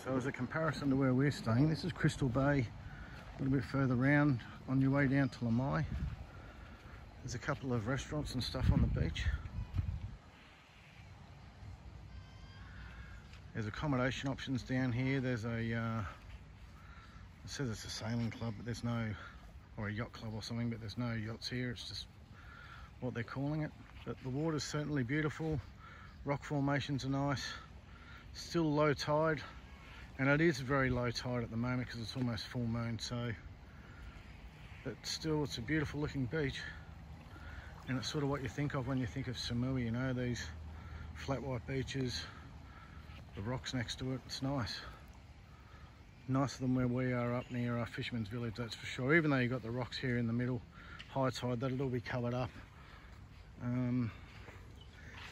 So as a comparison to where we're staying, this is Crystal Bay, a little bit further round on your way down to Lamai. There's a couple of restaurants and stuff on the beach. There's accommodation options down here. There's a, it says it's a sailing club, but there's no, or a yacht club or something, but there's no yachts here. It's just what they're calling it. But the water's certainly beautiful. Rock formations are nice. Still low tide, and it is very low tide at the moment because it's almost full moon. So, but still, it's a beautiful looking beach, and it's sort of what you think of when you think of Samui. You know, these flat white beaches, the rocks next to it. It's nice, nicer than where we are up near our fisherman's village, that's for sure. Even though you've got the rocks here in the middle, high tide, that'll all be covered up. And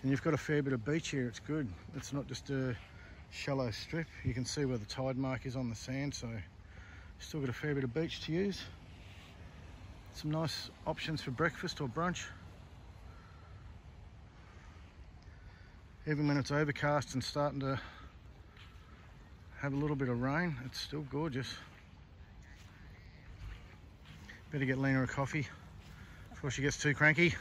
you've got a fair bit of beach here. It's good. It's not just a shallow strip. You can see where the tide mark is on the sand, so still got a fair bit of beach to use. Some nice options for breakfast or brunch. Even when it's overcast and starting to have a little bit of rain, it's still gorgeous. Better get Lena a coffee before she gets too cranky.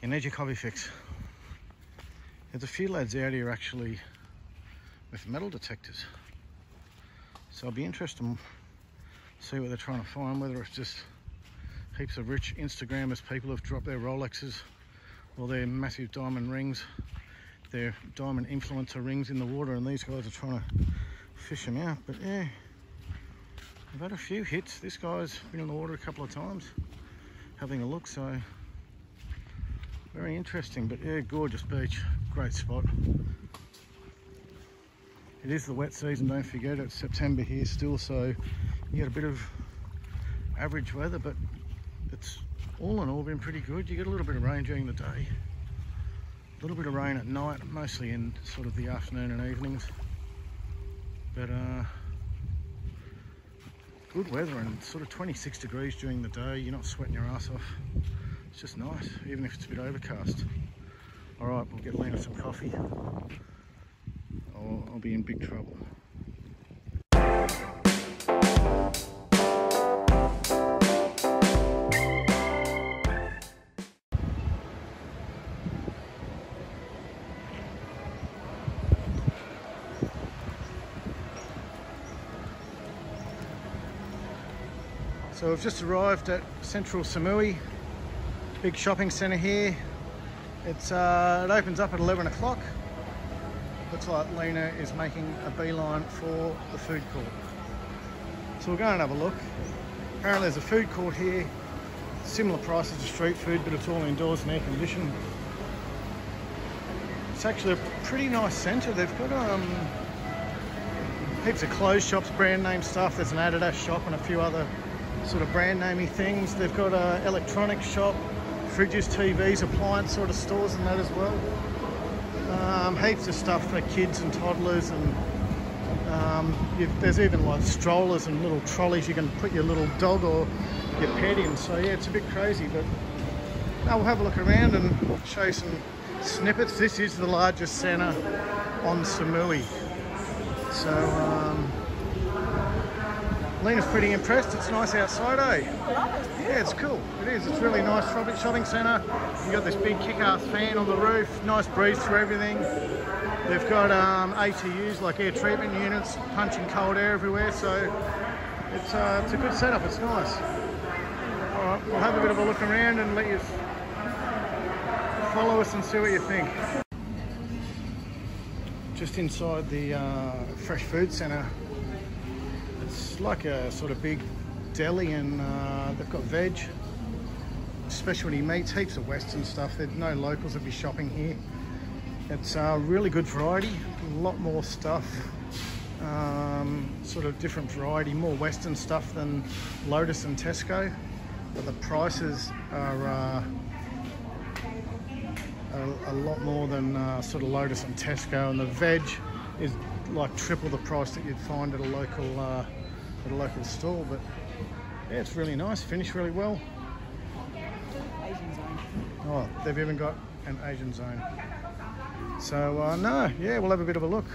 You need your coffee fix. There's a few lads out here actually with metal detectors. So I'll be interested to see what they're trying to find, whether it's just heaps of rich Instagrammers, people who've dropped their Rolexes or their massive diamond rings, their diamond influencer rings in the water, and these guys are trying to fish them out. But yeah, I've had a few hits. This guy's been in the water a couple of times having a look, so very interesting. But yeah, gorgeous beach, great spot. It is the wet season, don't forget. It's September here still, so you get a bit of average weather, but it's all in all been pretty good. You get a little bit of rain during the day, a little bit of rain at night, mostly in sort of the afternoon and evenings. But good weather, and sort of 26 degrees during the day. You're not sweating your ass off. It's just nice, even if it's a bit overcast. All right, we'll get Lena some coffee, or I'll be in big trouble. So we've just arrived at Central Samui, big shopping centre here. It opens up at 11 o'clock. Looks like Lena is making a beeline for the food court. So we'll go and have a look. Apparently there's a food court here, similar prices to street food, but it's all indoors and air conditioned. It's actually a pretty nice centre. They've got heaps of clothes shops, brand name stuff. There's an Adidas shop and a few other sort of brand namey things. They've got an electronics shop, fridges, TVs, appliance sort of stores and that as well. Heaps of stuff for kids and toddlers, and there's even like strollers and little trolleys you can put your little dog or your pet in. So yeah, it's a bit crazy, but now we'll have a look around and show you some snippets. This is the largest centre on Samui. So Lena's pretty impressed. It's nice outside, eh? Yeah, it's cool. It is. It's really nice shopping centre. You've got this big kick-ass fan on the roof. Nice breeze through everything. They've got ATUs, like air treatment units, punching cold air everywhere. So it's a good setup. It's nice. All right, we'll have a bit of a look around and let you follow us and see what you think. Just inside the fresh food centre. It's like a sort of big deli, and they've got veg, specialty meats, heaps of Western stuff. There's no locals that be shopping here. It's a really good variety, a lot more stuff, sort of different variety, more Western stuff than Lotus and Tesco, but the prices are a lot more than sort of Lotus and Tesco, and the veg is like triple the price that you'd find at a local store. But yeah, it's really nice, finished really well. Asian zone. Oh, they've even got an Asian zone. So no, yeah, we'll have a bit of a look.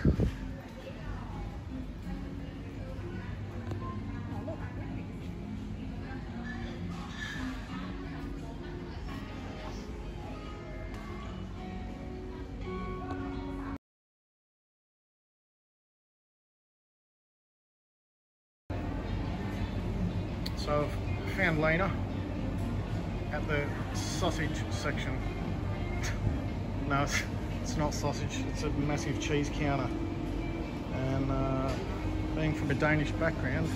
So I've found Lena at the sausage section. No, it's not sausage, it's a massive cheese counter. And being from a Danish background,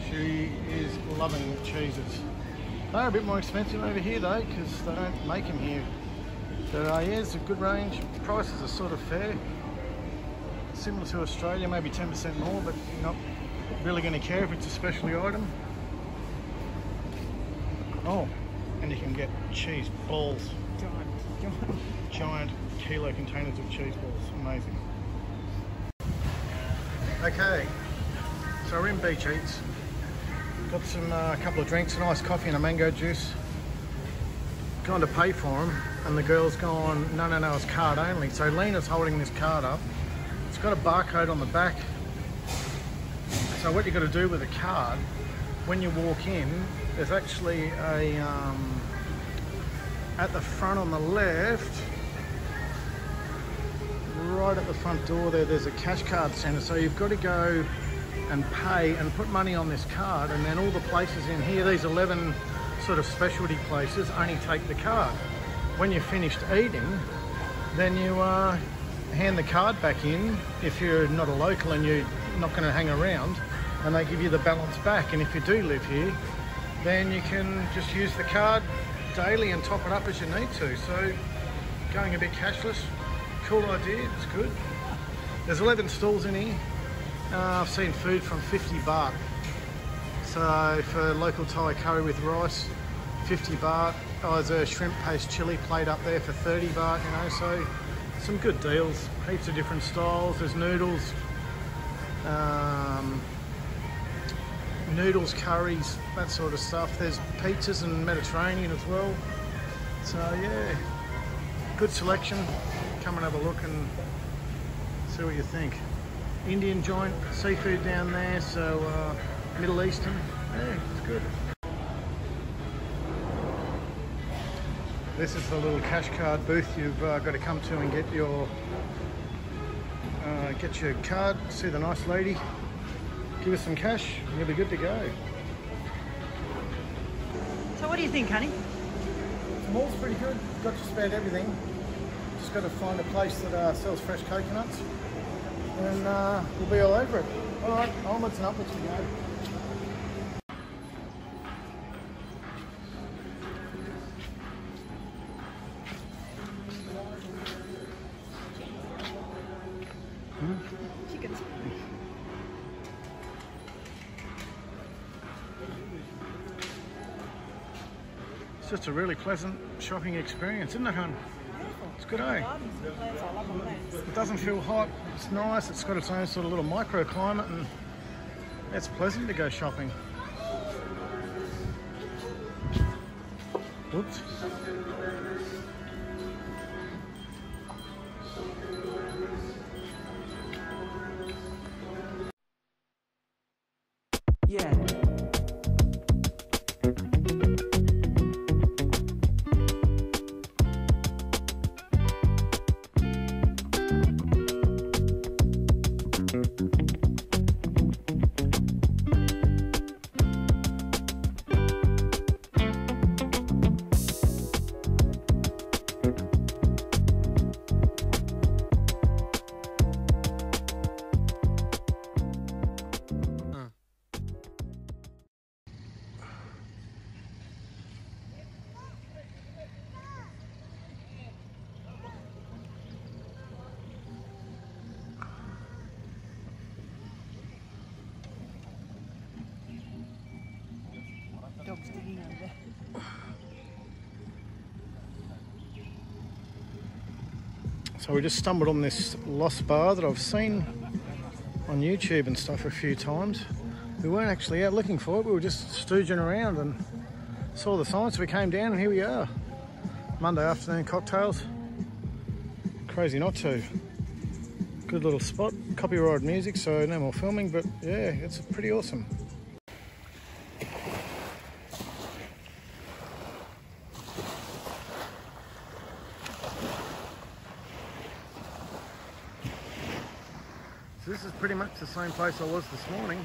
she is loving cheeses. They're a bit more expensive over here though, because they don't make them here. But yeah, it's a good range. Prices are sort of fair. Similar to Australia, maybe 10% more, but you're not really going to care if it's a specialty item. Oh, and you can get cheese balls. Giant kilo containers of cheese balls. Amazing. Okay, so we're in Beach Eats. Got some a couple of drinks, an iced coffee and a mango juice. Gone to pay for them, and the girl's gone, no, it's card only. So Lena's holding this card up. It's got a barcode on the back. So what you've got to do with a card, when you walk in, there's actually a, at the front on the left, right at the front door there's a cash card centre. So you've got to go and pay and put money on this card, and then all the places in here, these 11 sort of specialty places, only take the card. When you're finished eating, then you hand the card back in if you're not a local and you're not going to hang around, and they give you the balance back. And if you do live here, then you can just use the card daily and top it up as you need to. So going a bit cashless, cool idea, it's good. There's 11 stalls in here. I've seen food from 50 baht. So for local Thai curry with rice, 50 baht. Oh, there's a shrimp paste chili plate up there for 30 baht, you know, so some good deals. Heaps of different styles. There's noodles, noodles, curries, that sort of stuff. There's pizzas and Mediterranean as well. So yeah, good selection. Come and have a look and see what you think. Indian joint, seafood down there, so Middle Eastern, yeah, it's good. This is the little cash card booth you've got to come to and get your card. See the nice lady, give us some cash and you'll be good to go. So what do you think, honey? The mall's pretty good, got just about everything. Just got to find a place that sells fresh coconuts, and we'll be all over it. All right, onwards and upwards we go. Chickens. It's just a really pleasant shopping experience, isn't it, hon? It's good, eh? It doesn't feel hot, it's nice, it's got its own sort of little microclimate, and it's pleasant to go shopping. Whoops. Yeah. Dog's digging over there. So we just stumbled on this lost bar that I've seen on YouTube and stuff a few times. We weren't actually out looking for it, we were just stooging around and saw the sign, so we came down and here we are. Monday afternoon cocktails. Crazy not to. Good little spot, copyrighted music, so no more filming, but yeah, it's pretty awesome. So this is pretty much the same place I was this morning.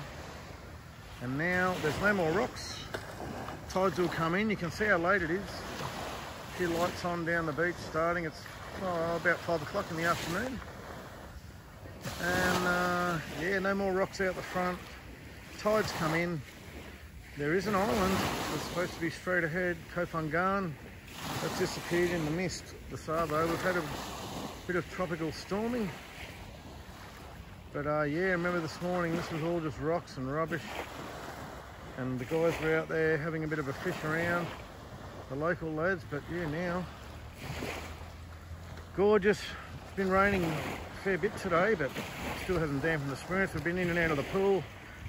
And now there's no more rocks. Tides will come in. You can see how late it is. A few lights on down the beach starting. It's about 5 o'clock in the afternoon. And yeah, no more rocks out the front. Tides come in. There is an island that's supposed to be straight ahead, Koh that's disappeared in the mist, the Sabo. We've had a bit of tropical storming. But yeah, remember this morning, this was all just rocks and rubbish. And the guys were out there having a bit of a fish around, the local lads, but yeah, now, gorgeous. It's been raining a fair bit today, but still hasn't dampened the spirits. We've been in and out of the pool,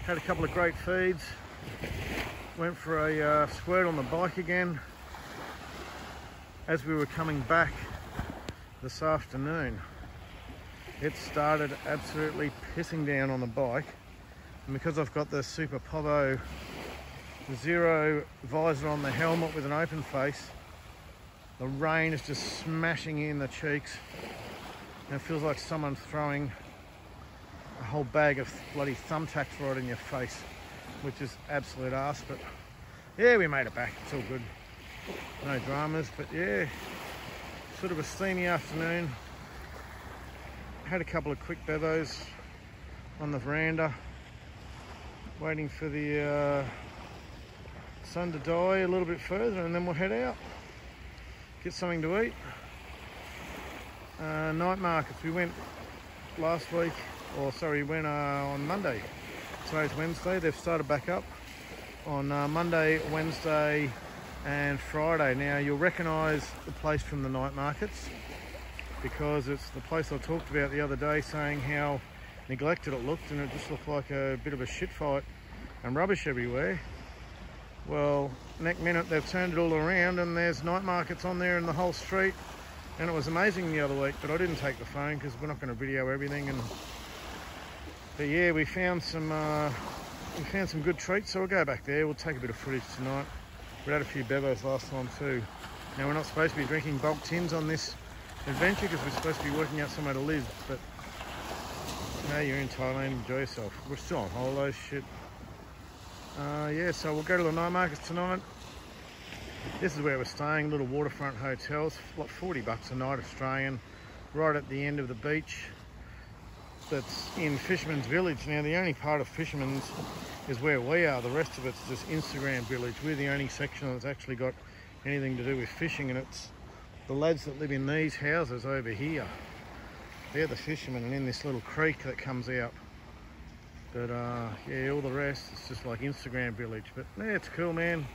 had a couple of great feeds. Went for a squirt on the bike again as we were coming back this afternoon. It started absolutely pissing down on the bike, and because I've got the Super Povo Zero visor on the helmet with an open face, the rain is just smashing in the cheeks and it feels like someone's throwing a whole bag of bloody thumbtacks right in your face, which is absolute arse. But yeah, we made it back. It's all good. No dramas, but yeah, sort of a steamy afternoon. Had a couple of quick bevos on the veranda, waiting for the sun to die a little bit further, and then we'll head out, get something to eat. Night markets, we went last week, or sorry, we went on Monday. Today's Wednesday. They've started back up on Monday, Wednesday and Friday. Now you'll recognise the place from the night markets because it's the place I talked about the other day, saying how neglected it looked, and it just looked like a bit of a shit fight and rubbish everywhere. Well, next minute they've turned it all around and there's night markets on there in the whole street, and it was amazing the other week, but I didn't take the phone because we're not going to video everything. But yeah, we found some good treats, so we'll go back there. We'll take a bit of footage tonight. We had a few bevos last time too. Now we're not supposed to be drinking bulk tins on this adventure because we're supposed to be working out somewhere to live, but no, you're in Thailand, enjoy yourself. We're still on holidays, shit. Yeah, so we'll go to the night markets tonight. This is where we're staying, little waterfront hotels, like $40 a night Australian, right at the end of the beach. That's in Fisherman's Village. Now the only part of Fisherman's is where we are. The rest of it's just Instagram Village. We're the only section that's actually got anything to do with fishing, and it's the lads that live in these houses over here. They're the fishermen, and in this little creek that comes out. But yeah, all the rest, it's just like Instagram Village. But yeah, it's cool, man.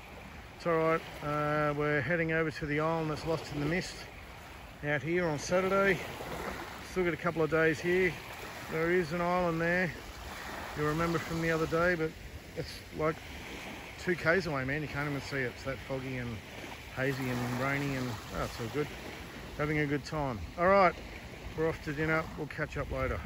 It's all right. We're heading over to the island that's lost in the mist out here on Saturday. Still got a couple of days here. There is an island there, you'll remember from the other day, but it's like 2 k's away, man. You can't even see it. It's that foggy and hazy and rainy, and it's all good. Having a good time. All right, we're off to dinner. We'll catch up later.